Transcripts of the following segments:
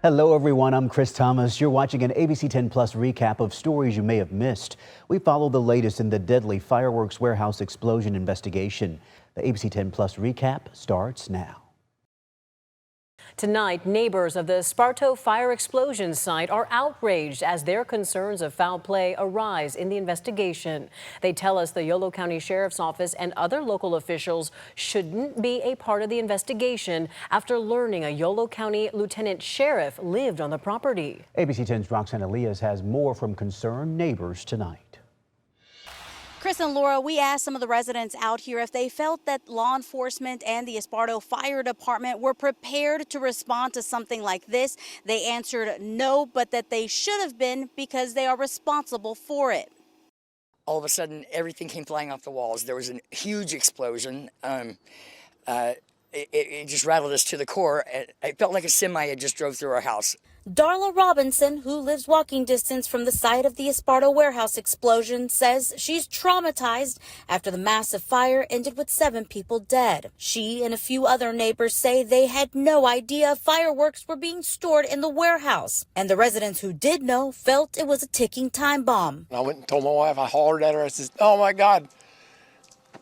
Hello, everyone. I'm Chris Thomas. You're watching an ABC10 Plus recap of stories you may have missed. We follow the latest in the deadly fireworks warehouse explosion investigation. The ABC10 Plus recap starts now. Tonight, neighbors of the Esparto fire explosion site are outraged as their concerns of foul play arise in the investigation. They tell us the Yolo County Sheriff's Office and other local officials shouldn't be a part of the investigation after learning a Yolo County Lieutenant Sheriff lived on the property. ABC 10's Roxanne Elias has more from concerned neighbors tonight. Chris and Laura, we asked some of the residents out here if they felt that law enforcement and the Esparto Fire Department were prepared to respond to something like this. They answered no, but that they should have been because they are responsible for it. All of a sudden, everything came flying off the walls. There was a huge explosion. It just rattled us to the core. It felt like a semi had just drove through our house. Darla Robinson, who lives walking distance from the site of the Esparto warehouse explosion, says she's traumatized after the massive fire ended with 7 people dead. She and a few other neighbors say they had no idea fireworks were being stored in the warehouse. And the residents who did know felt it was a ticking time bomb. I went and told my wife, I hollered at her, I said, oh my God,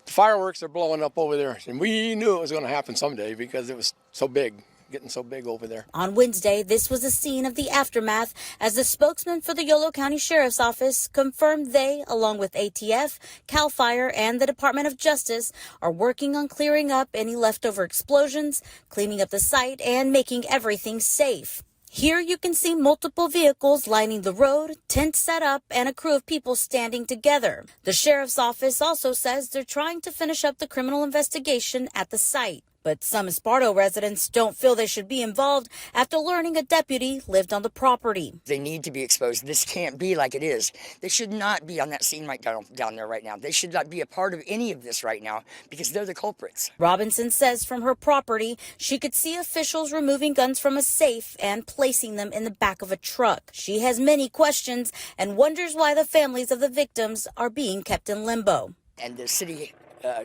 the fireworks are blowing up over there. And we knew it was going to happen someday because it was so big. Getting so big over there. On Wednesday, this was a scene of the aftermath as the spokesman for the Yolo County Sheriff's Office confirmed they, along with ATF, CAL FIRE, and the Department of Justice, are working on clearing up any leftover explosions, cleaning up the site, and making everything safe. Here you can see multiple vehicles lining the road, tents set up, and a crew of people standing together. The Sheriff's Office also says they're trying to finish up the criminal investigation at the site. But some Esparto residents don't feel they should be involved after learning a deputy lived on the property. They need to be exposed. This can't be like it is. They should not be on that scene right down there right now. They should not be a part of any of this right now because they're the culprits. Robinson says from her property, she could see officials removing guns from a safe and placing them in the back of a truck. She has many questions and wonders why the families of the victims are being kept in limbo. And the city,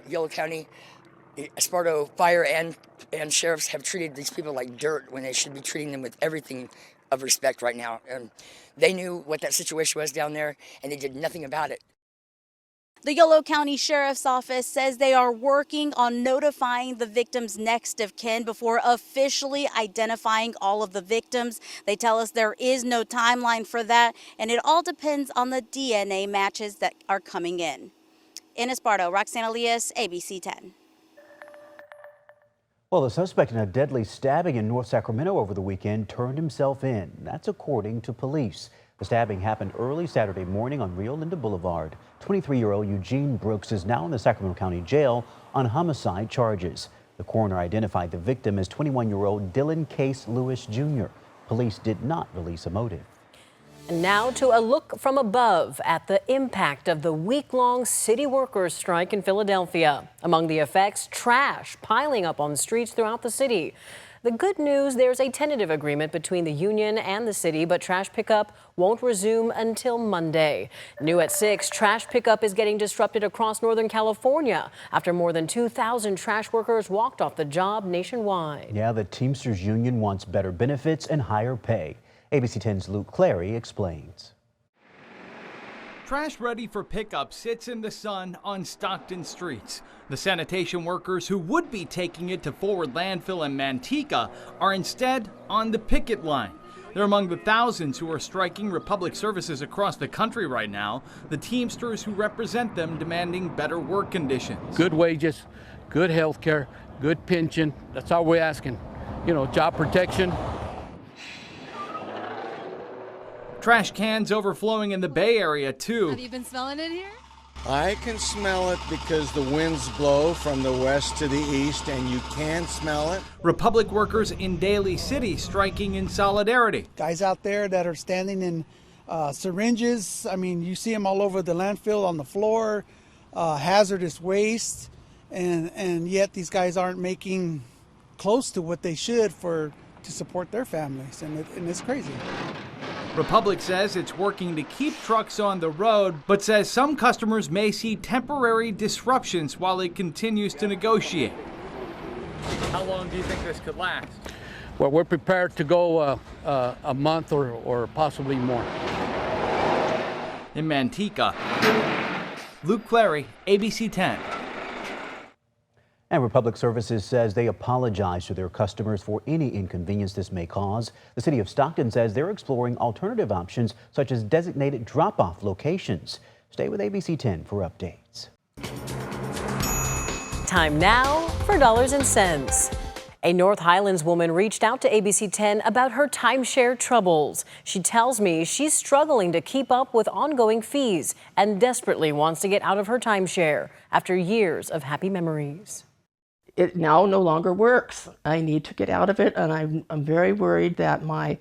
Yolo County, Esparto Fire and sheriffs have treated these people like dirt when they should be treating them with everything of respect right now. They knew what that situation was down there, and they did nothing about it. The Yolo County Sheriff's Office says they are working on notifying the victims' next of kin before officially identifying all of the victims. They tell us there is no timeline for that, and it all depends on the DNA matches that are coming in. In Esparto, Roxanne Elias, ABC 10. Well, the suspect in a deadly stabbing in North Sacramento over the weekend turned himself in. That's according to police. The stabbing happened early Saturday morning on Rio Linda Boulevard. 23-year-old Eugene Brooks is now in the Sacramento County Jail on homicide charges. The coroner identified the victim as 21-year-old Dylan Case Lewis Jr. Police did not release a motive. And now to a look from above at the impact of the week-long city workers' strike in Philadelphia. Among the effects, trash piling up on streets throughout the city. The good news, there's a tentative agreement between the union and the city, but trash pickup won't resume until Monday. New at 6, trash pickup is getting disrupted across Northern California after more than 2,000 trash workers walked off the job nationwide. Yeah, the Teamsters Union wants better benefits and higher pay. ABC 10's Luke Clary explains. Trash ready for pickup sits in the sun on Stockton streets. The sanitation workers who would be taking it to Forward Landfill and Manteca are instead on the picket line. They're among the thousands who are striking Republic services across the country right now, the Teamsters who represent them demanding better work conditions. Good wages, good health care, good pension. That's all we're asking. You know, job protection. Trash cans overflowing in the Bay Area, too. Have you been smelling it here? I can smell it because the winds blow from the west to the east, and you can smell it. Republic workers in Daly City striking in solidarity. Guys out there that are standing in syringes. I mean, you see them all over the landfill, on the floor, hazardous waste, and yet these guys aren't making close to what they should to support their families, and it's crazy. Republic says it's working to keep trucks on the road, but says some customers may see temporary disruptions while it continues to negotiate. How long do you think this could last? where we're prepared to go a month or possibly more. In Manteca, Luke Clary, ABC 10. And Republic Services says they apologize to their customers for any inconvenience this may cause. The city of Stockton says they're exploring alternative options such as designated drop-off locations. Stay with ABC 10 for updates. Time now for Dollars and Cents. A North Highlands woman reached out to ABC 10 about her timeshare troubles. She tells me she's struggling to keep up with ongoing fees and desperately wants to get out of her timeshare after years of happy memories. It now no longer works. I need to get out of it, and I'm very worried that my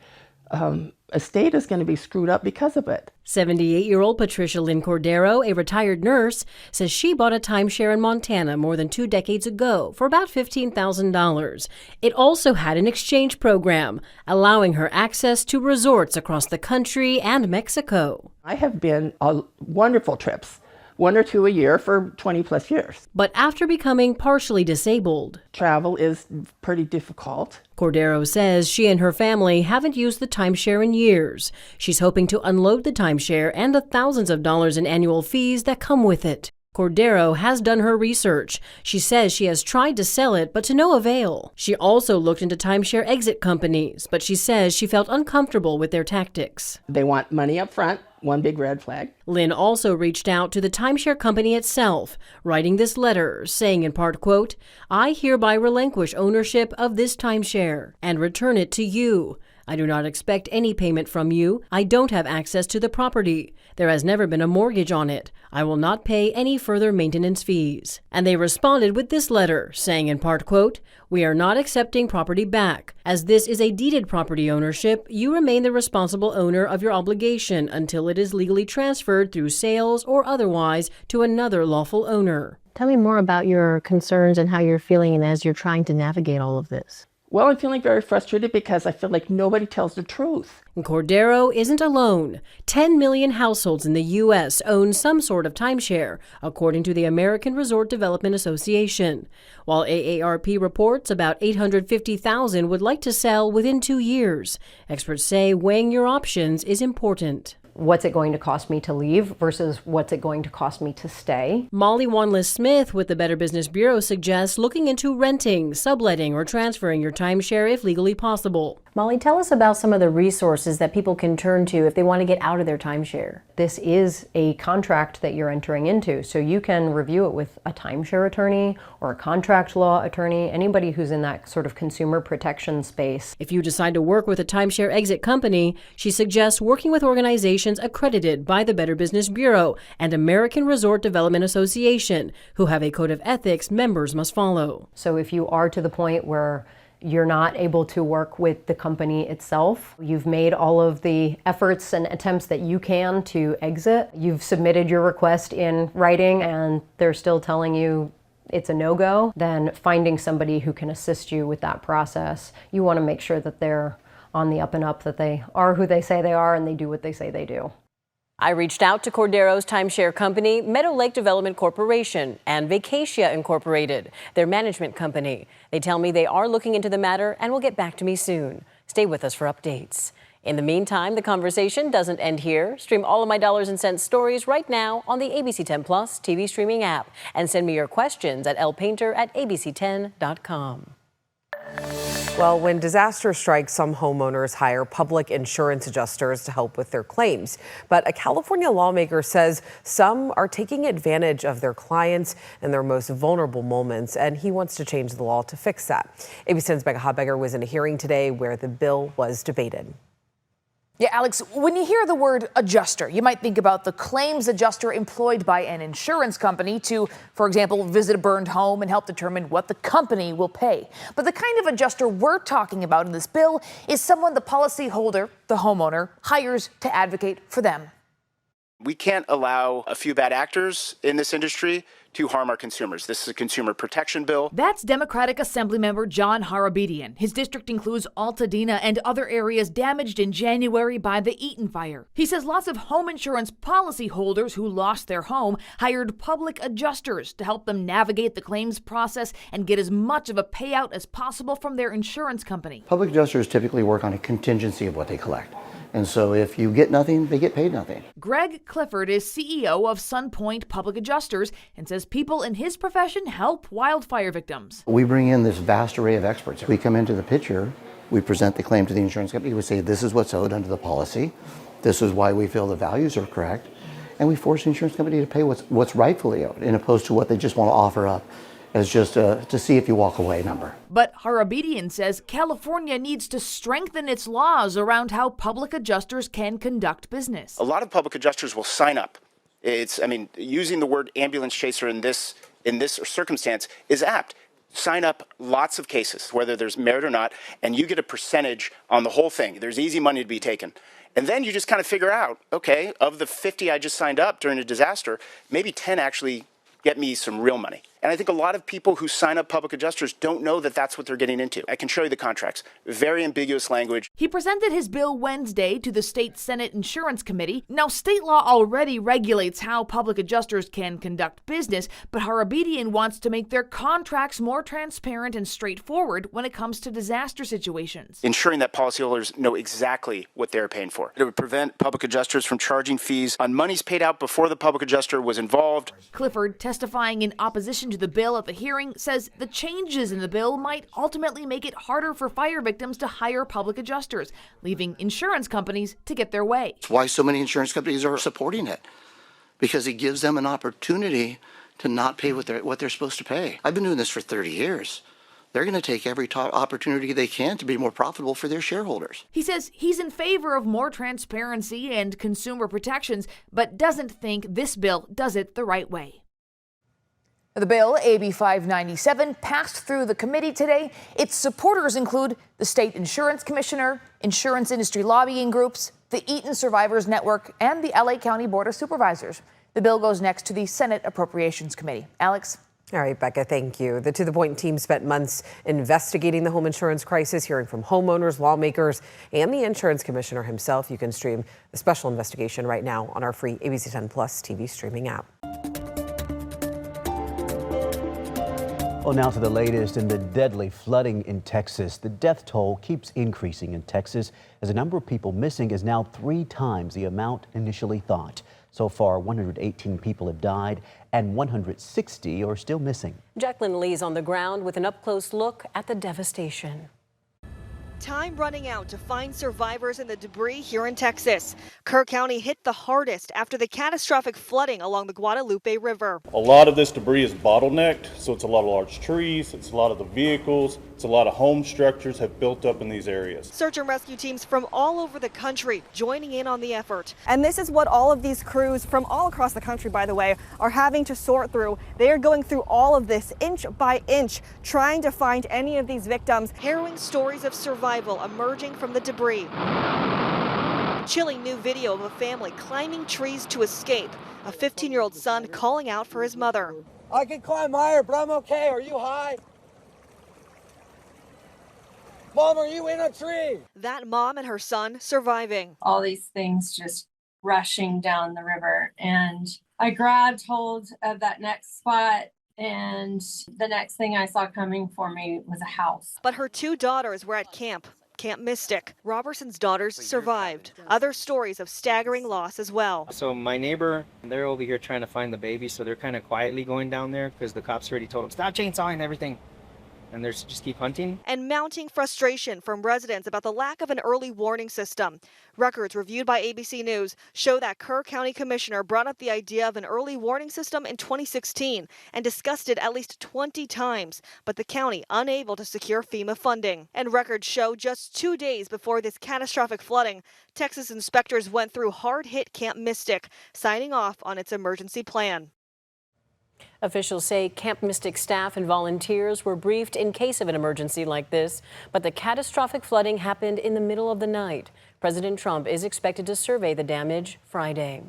estate is going to be screwed up because of it. 78-year-old Patricia Lynn Cordero, a retired nurse, says she bought a timeshare in Montana more than 2 decades ago for about $15,000. It also had an exchange program, allowing her access to resorts across the country and Mexico. I have been on wonderful trips, 1 or 2 a year for 20 plus years. But after becoming partially disabled, travel is pretty difficult. Cordero says she and her family haven't used the timeshare in years. She's hoping to unload the timeshare and the thousands of dollars in annual fees that come with it. Cordero has done her research. She says she has tried to sell it, but to no avail. She also looked into timeshare exit companies, but she says she felt uncomfortable with their tactics. They want money up front, one big red flag. Lynn also reached out to the timeshare company itself, writing this letter, saying in part, quote, "I hereby relinquish ownership of this timeshare and return it to you. I do not expect any payment from you. I don't have access to the property. There has never been a mortgage on it. I will not pay any further maintenance fees." And they responded with this letter, saying in part, quote, "We are not accepting property back. As this is a deeded property ownership, you remain the responsible owner of your obligation until it is legally transferred through sales or otherwise to another lawful owner." Tell me more about your concerns and how you're feeling and as you're trying to navigate all of this. Well, I'm feeling very frustrated because I feel like nobody tells the truth. Cordero isn't alone. 10 million households in the U.S. own some sort of timeshare, according to the American Resort Development Association. While AARP reports about 850,000 would like to sell within 2 years. Experts say weighing your options is important. What's it going to cost me to leave versus what's it going to cost me to stay? Molly Wanless-Smith with the Better Business Bureau suggests looking into renting, subletting, or transferring your timeshare if legally possible. Molly, tell us about some of the resources that people can turn to if they want to get out of their timeshare. This is a contract that you're entering into, so you can review it with a timeshare attorney or a contract law attorney, anybody who's in that sort of consumer protection space. If you decide to work with a timeshare exit company, she suggests working with organizations accredited by the Better Business Bureau and American Resort Development Association, who have a code of ethics members must follow. So if you are to the point where you're not able to work with the company itself, you've made all of the efforts and attempts that you can to exit, you've submitted your request in writing and they're still telling you it's a no-go, then finding somebody who can assist you with that process. You want to make sure that they're on the up and up, that they are who they say they are and they do what they say they do. I reached out to Cordero's timeshare company, Meadow Lake Development Corporation, and Vacatia Incorporated, their management company. They tell me they are looking into the matter and will get back to me soon. Stay with us for updates. In the meantime, the conversation doesn't end here. Stream all of my Dollars and Cents stories right now on the ABC 10 Plus TV streaming app. And send me your questions at lpainter@abc10.com. Well, when disaster strikes, some homeowners hire public insurance adjusters to help with their claims. But a California lawmaker says some are taking advantage of their clients in their most vulnerable moments, and he wants to change the law to fix that. ABC 10's Becca Habegger was in a hearing today where the bill was debated. Yeah, Alex, when you hear the word adjuster, you might think about the claims adjuster employed by an insurance company to, for example, visit a burned home and help determine what the company will pay. But the kind of adjuster we're talking about in this bill is someone the policyholder, the homeowner, hires to advocate for them. We can't allow a few bad actors in this industry to harm our consumers. This is a consumer protection bill. That's Democratic Assemblymember John Harabedian. His district includes Altadena and other areas damaged in January by the Eaton fire. He says lots of home insurance policyholders who lost their home hired public adjusters to help them navigate the claims process and get as much of a payout as possible from their insurance company. Public adjusters typically work on a contingency of what they collect. And so if you get nothing, they get paid nothing. Greg Clifford is CEO of SunPoint Public Adjusters and says people in his profession help wildfire victims. We bring in this vast array of experts. We come into the picture, we present the claim to the insurance company, we say this is what's owed under the policy, this is why we feel the values are correct, and we force the insurance company to pay what's rightfully owed, in opposed to what they just want to offer up as just to see if you walk away number. But Harabedian says California needs to strengthen its laws around how public adjusters can conduct business. A lot of public adjusters will sign up. Using the word ambulance chaser in this circumstance is apt. Sign up lots of cases, whether there's merit or not, and you get a percentage on the whole thing. There's easy money to be taken. And then you just kind of figure out, okay, of the 50 I just signed up during a disaster, maybe 10 actually get me some real money. And I think a lot of people who sign up public adjusters don't know that that's what they're getting into. I can show you the contracts. Very ambiguous language. He presented his bill Wednesday to the state Senate Insurance Committee. Now, state law already regulates how public adjusters can conduct business, but Harabedian wants to make their contracts more transparent and straightforward when it comes to disaster situations. Ensuring that policyholders know exactly what they're paying for. It would prevent public adjusters from charging fees on monies paid out before the public adjuster was involved. Clifford, testifying in opposition to the bill at the hearing, says the changes in the bill might ultimately make it harder for fire victims to hire public adjusters, leaving insurance companies to get their way. That's why so many insurance companies are supporting it, because it gives them an opportunity to not pay what they're supposed to pay. I've been doing this for 30 years. They're going to take every opportunity they can to be more profitable for their shareholders. He says he's in favor of more transparency and consumer protections, but doesn't think this bill does it the right way. The bill, AB 597, passed through the committee today. Its supporters include the state insurance commissioner, insurance industry lobbying groups, the Eaton Survivors Network, and the LA County Board of Supervisors. The bill goes next to the Senate Appropriations Committee. Alex? All right, Becca, thank you. The To The Point team spent months investigating the home insurance crisis, hearing from homeowners, lawmakers, and the insurance commissioner himself. You can stream the special investigation right now on our free ABC10 Plus TV streaming app. Well, now to the latest in the deadly flooding in Texas. The death toll keeps increasing in Texas as the number of people missing is now 3 times the amount initially thought. So far, 118 people have died and 160 are still missing. Jacqueline Lee's on the ground with an up-close look at the devastation. Time running out to find survivors in the debris here in Texas. Kerr County hit the hardest after the catastrophic flooding along the Guadalupe River. A lot of this debris is bottlenecked, so it's a lot of large trees, it's a lot of the vehicles, it's a lot of home structures have built up in these areas. Search and rescue teams from all over the country joining in on the effort. And this is what all of these crews from all across the country, by the way, are having to sort through. They are going through all of this inch by inch, trying to find any of these victims. Harrowing stories of survival emerging from the debris. Chilling new video of a family climbing trees to escape. A 15-year-old son calling out for his mother. I can climb higher, but I'm okay. Are you high? Mom, are you in a tree? That mom and her son surviving. All these things just rushing down the river. And I grabbed hold of that next spot. And the next thing I saw coming for me was a house. But her 2 daughters were at Camp Mystic. Robertson's daughters survived. Other stories of staggering loss as well. So my neighbor, they're over here trying to find the baby, so they're kind of quietly going down there because the cops already told them, stop chainsawing everything. And they just keep hunting. And mounting frustration from residents about the lack of an early warning system. Records reviewed by ABC News show that Kerr County Commissioner brought up the idea of an early warning system in 2016 and discussed it at least 20 times, but the county unable to secure FEMA funding. And records show just 2 days before this catastrophic flooding, Texas inspectors went through hard-hit Camp Mystic, signing off on its emergency plan. Officials say Camp Mystic staff and volunteers were briefed in case of an emergency like this, but the catastrophic flooding happened in the middle of the night. President Trump is expected to survey the damage Friday.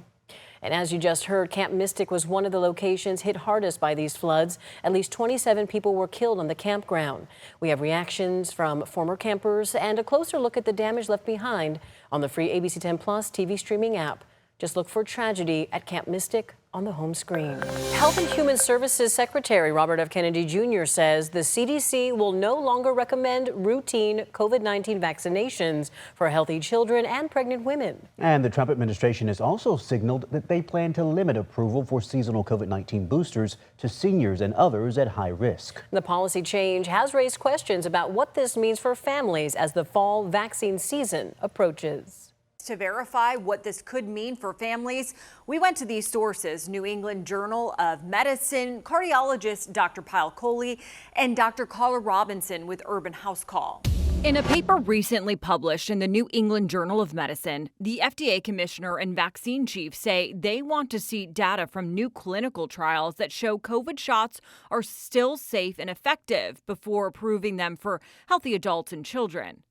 And as you just heard, Camp Mystic was one of the locations hit hardest by these floods. At least 27 people were killed on the campground. We have reactions from former campers and a closer look at the damage left behind on the free ABC10 Plus TV streaming app. Just look for Tragedy at Camp Mystic on the home screen. Health and Human Services Secretary Robert F. Kennedy Jr. says the CDC will no longer recommend routine COVID-19 vaccinations for healthy children and pregnant women. And the Trump administration has also signaled that they plan to limit approval for seasonal COVID-19 boosters to seniors and others at high risk. The policy change has raised questions about what this means for families as the fall vaccine season approaches. To verify what this could mean for families, we went to these sources: New England Journal of Medicine, cardiologist Dr. Pyle Coley, and Dr. Carla Robinson with Urban House Call. In a paper recently published in the New England Journal of Medicine, the FDA commissioner and vaccine chief say they want to see data from new clinical trials that show COVID shots are still safe and effective before approving them for healthy adults and children.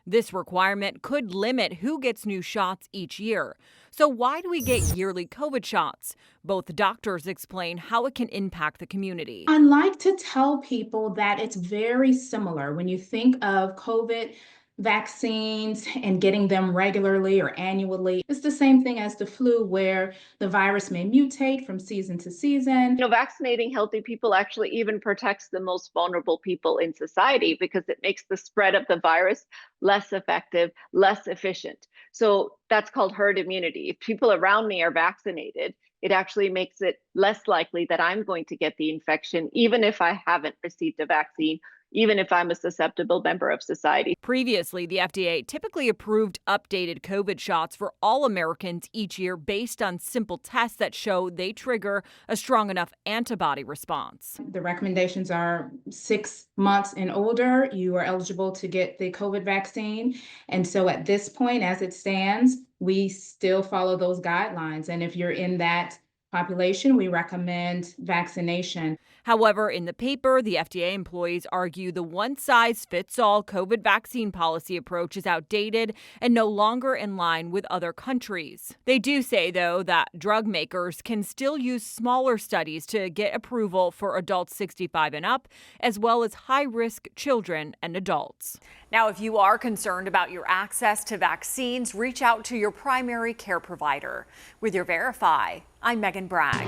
This requirement could limit who gets new shots each year. So why do we get yearly COVID shots? Both doctors explain how it can impact the community. I like to tell people that it's very similar when you think of COVID vaccines and getting them regularly or annually. It's the same thing as the flu, where the virus may mutate from season to season. Vaccinating healthy people actually even protects the most vulnerable people in society because it makes the spread of the virus less effective, less efficient. So that's called herd immunity. If people around me are vaccinated, it actually makes it less likely that I'm going to get the infection, even if I haven't received a vaccine, even if I'm a susceptible member of society. Previously, the FDA typically approved updated COVID shots for all Americans each year based on simple tests that show they trigger a strong enough antibody response. The recommendations are 6 months and older, you are eligible to get the COVID vaccine. And so at this point, as it stands, we still follow those guidelines. And if you're in that population, we recommend vaccination. However, in the paper, the FDA employees argue the one-size-fits-all COVID vaccine policy approach is outdated and no longer in line with other countries. They do say, though, that drug makers can still use smaller studies to get approval for adults 65 and up, as well as high-risk children and adults. Now, if you are concerned about your access to vaccines, reach out to your primary care provider. With your Verify, I'm Megan Bragg.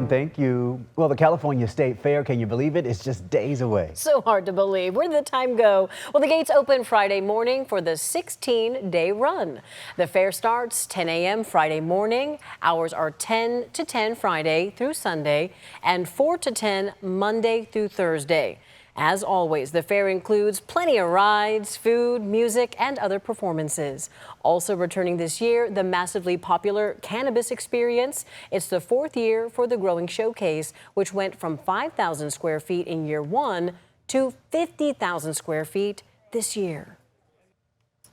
Thank you. Well, the California State Fair, can you believe it? It's just days away. So hard to believe. Where did the time go? Well, the gates open Friday morning for the 16-day run. The fair starts 10 a.m. Friday morning. Hours are 10 to 10 Friday through Sunday and 4 to 10 Monday through Thursday. As always, the fair includes plenty of rides, food, music, and other performances. Also returning this year, the massively popular Cannabis Experience. It's the 4th year for the Growing Showcase, which went from 5,000 square feet in year 1 to 50,000 square feet this year.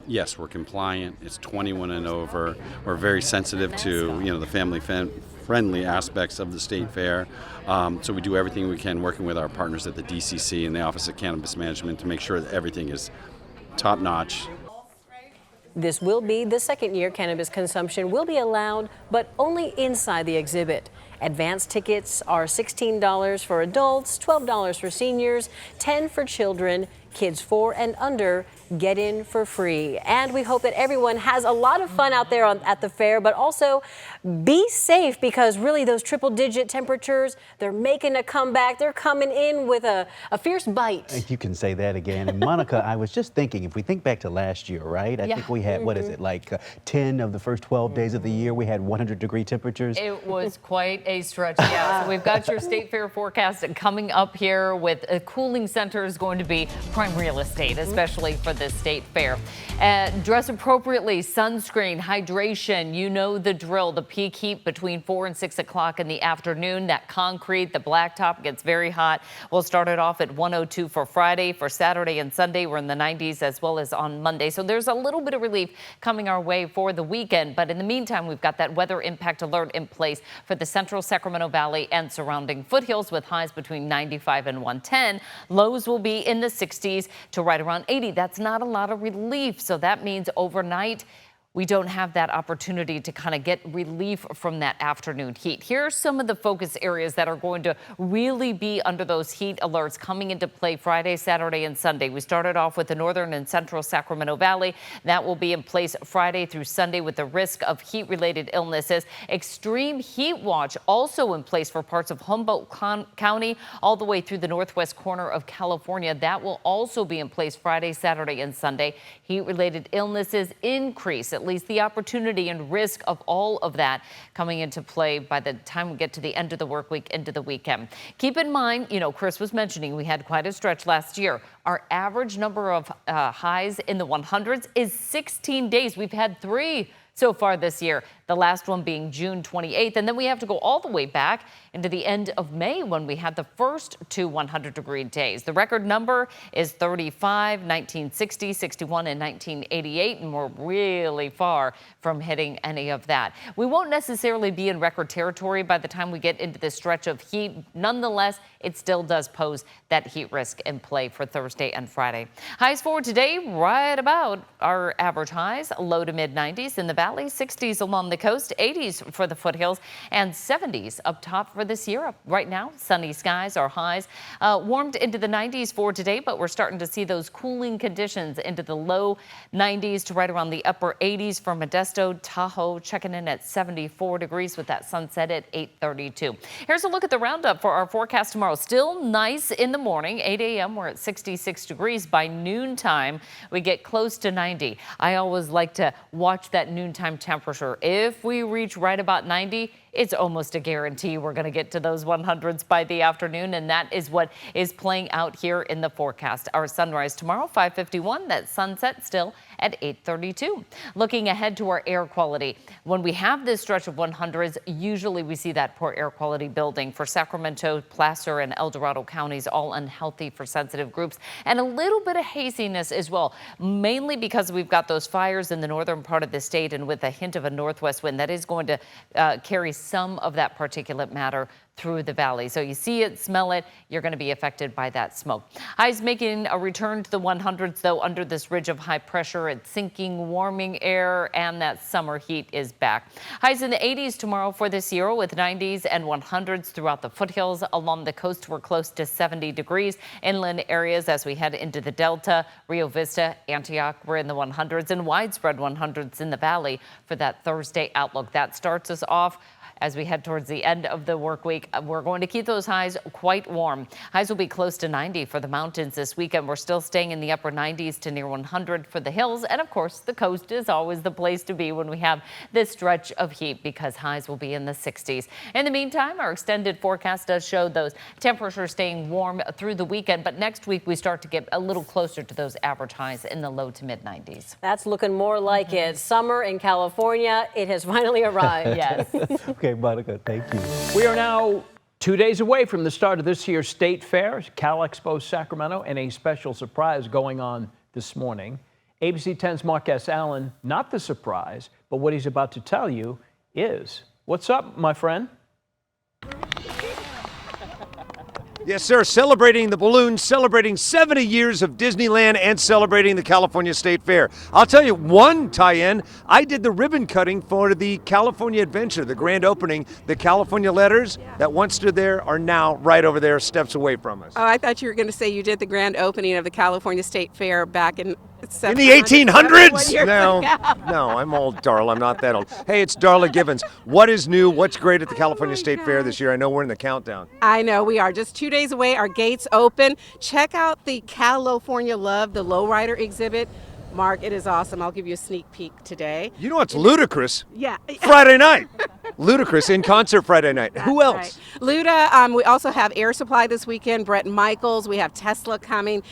Yes, we're compliant. It's 21 and over. We're very sensitive to, the family-friendly aspects of the state fair. So we do everything we can, working with our partners at the DCC and the Office of Cannabis Management, to make sure that everything is top-notch. This will be the 2nd year cannabis consumption will be allowed, but only inside the exhibit. Advance tickets are $16 for adults, $12 for seniors, $10 for children. Kids 4 and under get in for free. And we hope that everyone has a lot of fun out there at the fair, but also be safe, because really those triple-digit temperatures, they're making a comeback. They're coming in with a fierce bite. You can say that again. And Monica, I was just thinking, if we think back to last year, right? I think we had, what is it, like 10 of the first 12 days of the year, we had 100-degree temperatures. It was quite a stretch, yeah. So we've got your state fair forecast coming up here, with a cooling center is going to be prime real estate, especially for this state fair. Dress appropriately, sunscreen, hydration, you know the drill. The peak heat between 4 and 6 o'clock in the afternoon. That concrete, the blacktop gets very hot. We'll start it off at 102 for Friday. For Saturday and Sunday, we're in the 90s, as well as on Monday. So there's a little bit of relief coming our way for the weekend. But in the meantime, we've got that weather impact alert in place for the central Sacramento Valley and surrounding foothills, with highs between 95 and 110. Lows will be in the 60s to right around 80. That's not a lot of relief. So that means overnight, we don't have that opportunity to kind of get relief from that afternoon heat. Here are some of the focus areas that are going to really be under those heat alerts coming into play Friday, Saturday, and Sunday. We started off with the northern and central Sacramento Valley. That will be in place Friday through Sunday with the risk of heat-related illnesses. Extreme heat watch also in place for parts of Humboldt County all the way through the northwest corner of California. That will also be in place Friday, Saturday, and Sunday. Heat-related illnesses increase, at least the opportunity and risk of all of that coming into play by the time we get to the end of the work week into the weekend. Keep in mind, Chris was mentioning we had quite a stretch last year. Our average number of highs in the 100s is 16 days. We've had 3 so far this year, the last one being June 28th. And then we have to go all the way back into the end of May when we had the first 2 100-degree days. The record number is 35, 1960, 61, and 1988, and we're really far from hitting any of that. We won't necessarily be in record territory by the time we get into this stretch of heat. Nonetheless, it still does pose that heat risk in play for Thursday and Friday. Highs for today, right about our average highs, low to mid 90s in the valley, 60s along the coast, 80s for the foothills, and 70s up top for the Sierra. Right now, sunny skies are highs, warmed into the 90s for today, but we're starting to see those cooling conditions into the low 90s to right around the upper 80s for Modesto, Tahoe, checking in at 74 degrees with that sunset at 8:32. Here's a look at the roundup for our forecast tomorrow. Still nice in the morning, 8 a.m. We're at 66 degrees. By noontime, we get close to 90. I always like to watch that noontime temperature. If we reach right about 90, it's almost a guarantee we're going to get to those 100s by the afternoon, and that is what is playing out here in the forecast. Our sunrise tomorrow, 5:51. That sunset still at 8:32. Looking ahead to our air quality, when we have this stretch of 100s, usually we see that poor air quality building for Sacramento, Placer, and El Dorado counties, all unhealthy for sensitive groups, and a little bit of haziness as well, mainly because we've got those fires in the northern part of the state, and with a hint of a northwest wind that is going to carry some of that particulate matter through the valley. So you see it, smell it, you're going to be affected by that smoke. Highs making a return to the 100s, though, under this ridge of high pressure. It's sinking, warming air, and that summer heat is back. Highs in the 80s tomorrow for the Sierra, with 90s and 100s throughout the foothills. Along the coast, we're close to 70 degrees. Inland areas as we head into the Delta, Rio Vista, Antioch, we're in the 100s, and widespread 100s in the valley for that Thursday outlook. That starts us off as we head towards the end of the work week. We're going to keep those highs quite warm. Highs will be close to 90 for the mountains this weekend. We're still staying in the upper 90s to near 100 for the hills. And of course, the coast is always the place to be when we have this stretch of heat, because highs will be in the 60s. In the meantime, our extended forecast does show those temperatures staying warm through the weekend. But next week, we start to get a little closer to those average highs in the low to mid 90s. That's looking more like it. Summer in California, it has finally arrived. Yes. Okay, Monica, thank you. We are now 2 days away from the start of this year's State Fair, Cal Expo Sacramento, and a special surprise going on this morning. ABC 10's Mark S. Allen, not the surprise, but what he's about to tell you is. What's up, my friend? Yes, sir. Celebrating the balloons, celebrating 70 years of Disneyland, and celebrating the California State Fair. I'll tell you one tie-in. I did the ribbon cutting for the California Adventure, the grand opening. The California letters that once stood there are now right over there, steps away from us. Oh, I thought you were going to say you did the grand opening of the California State Fair back in the 1800s? No, ago. no, I'm old, Darla. I'm not that old. Hey, it's Darla Gibbons. What is new? What's great at the California State Fair this year? I know we're in the countdown. I know we are. Just 2 days away. Our gates open. Check out the California Love, the lowrider exhibit. Mark, it is awesome. I'll give you a sneak peek today. You know what's ludicrous? Yeah. Friday night. Ludicrous in concert Friday night. That's Who else? Right. Luda, we also have Air Supply this weekend, Brett Michaels, we have Tesla coming,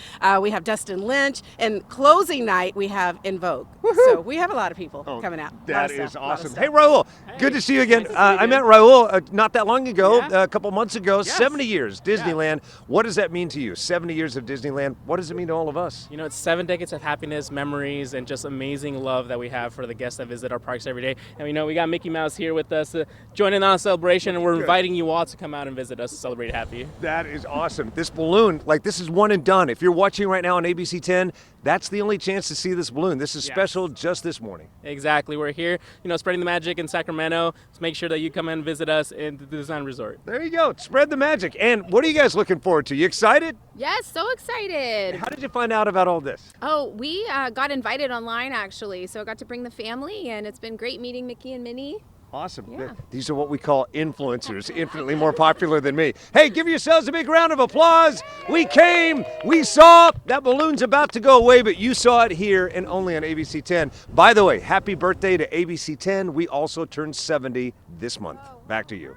we have Dustin Lynch, and closing night we have In Vogue. So we have a lot of people coming out. That is awesome. Hey, Raul, good to see you again. I met Raul not that long ago, a couple months ago, 70 years, Disneyland. What does that mean to you? 70 years of Disneyland, what does it mean to all of us? You know, it's 7 decades of happiness, memories, and just amazing love that we have for the guests that visit our parks every day. And we know we got Mickey Mouse here with us to join in on the celebration, and we're Good. inviting you all to come out and visit us to celebrate Happy. That is awesome. This balloon, like this is one and done. If you're watching right now on ABC 10, that's the only chance to see this balloon. This is special just this morning. Exactly. We're here, spreading the magic in Sacramento. So make sure that you come and visit us in the Design Resort. There you go. Spread the magic. And what are you guys looking forward to? You excited? Yes, so excited. How did you find out about all this? Oh, we got invited online actually, so I got to bring the family, and it's been great meeting Mickey and Minnie. Awesome. Yeah. These are what we call influencers, infinitely more popular than me. Hey, give yourselves a big round of applause. We came, we saw, that balloon's about to go away, but you saw it here and only on ABC 10. By the way, happy birthday to ABC 10. We also turned 70 this month. Back to you.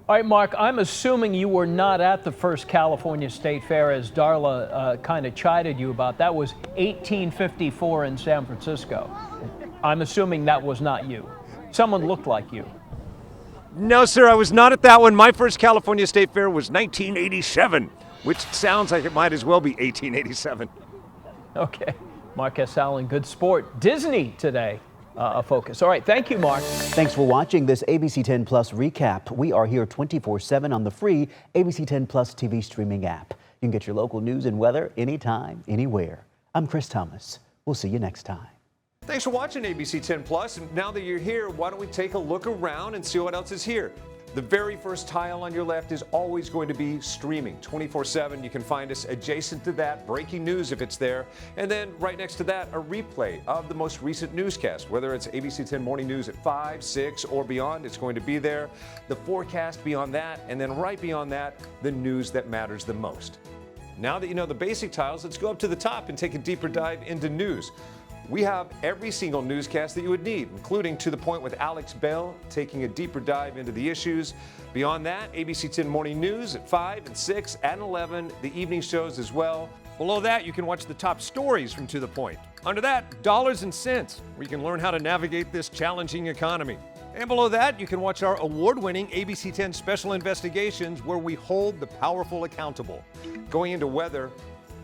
All right, Mark, I'm assuming you were not at the first California State Fair, as Darla kind of chided you about. That was 1854 in San Francisco. I'm assuming that was not you. Someone looked like you. No, sir, I was not at that one. My first California State Fair was 1987, which sounds like it might as well be 1887. Okay. Mark S. Allen, good sport. Disney today, a focus. All right, thank you, Mark. Thanks for watching this ABC 10 Plus recap. We are here 24/7 on the free ABC 10 Plus TV streaming app. You can get your local news and weather anytime, anywhere. I'm Chris Thomas. We'll see you next time. Thanks for watching ABC 10 Plus. And now that you're here, why don't we take a look around and see what else is here? The very first tile on your left is always going to be streaming 24/7. You can find us adjacent to that, breaking news if it's there. And then right next to that, a replay of the most recent newscast. Whether it's ABC 10 Morning News at 5, 6, or beyond, it's going to be there. The forecast beyond that, and then right beyond that, the news that matters the most. Now that you know the basic tiles, let's go up to the top and take a deeper dive into news. We have every single newscast that you would need, including To the Point with Alex Bell, taking a deeper dive into the issues. Beyond that, ABC 10 Morning News at 5 and 6 and 11, the evening shows as well. Below that, you can watch the top stories from To the Point. Under that, Dollars and Cents, where you can learn how to navigate this challenging economy. And below that, you can watch our award-winning ABC 10 Special Investigations, where we hold the powerful accountable. Going into weather,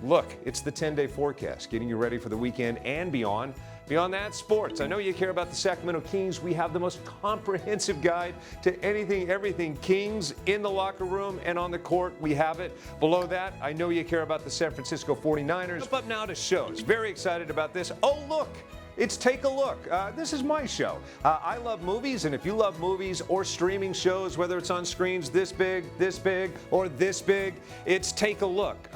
look, it's the 10-day forecast, getting you ready for the weekend and beyond. Beyond that, sports. I know you care about the Sacramento Kings. We have the most comprehensive guide to anything, everything Kings in the locker room and on the court. We have it. Below that, I know you care about the San Francisco 49ers. Up now to shows. Very excited about this. Oh, look. It's Take a Look. This is my show. I love movies, and if you love movies or streaming shows, whether it's on screens this big, or this big, it's Take a Look.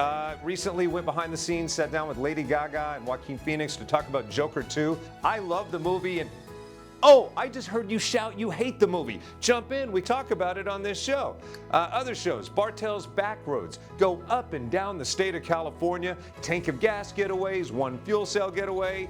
Recently went behind the scenes, sat down with Lady Gaga and Joaquin Phoenix to talk about Joker 2. I love the movie, and oh, I just heard you shout you hate the movie. Jump in, we talk about it on this show. Other shows, Bartell's Backroads, go up and down the state of California, tank of gas getaways, one fuel cell getaway,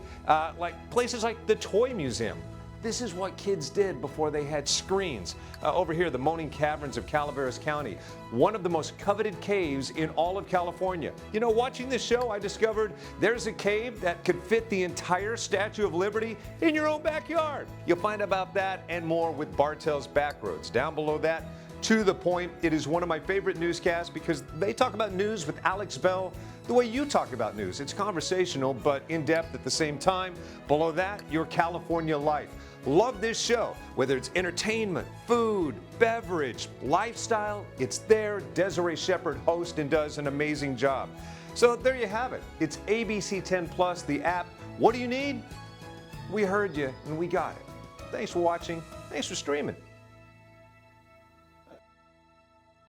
like places like the Toy Museum. This is what kids did before they had screens. Over here, the Moaning Caverns of Calaveras County, one of the most coveted caves in all of California. You know, watching this show, I discovered there's a cave that could fit the entire Statue of Liberty in your own backyard. You'll find about that and more with Bartell's Backroads. Down below that, To the Point. It is one of my favorite newscasts because they talk about news with Alex Bell the way you talk about news. It's conversational, but in-depth at the same time. Below that, Your California Life. Love this show. Whether it's entertainment, food, beverage, lifestyle, it's there. Desiree Shepherd hosts and does an amazing job. So there you have it. It's ABC 10 Plus, the app. What do you need? We heard you and we got it. Thanks for watching. Thanks for streaming.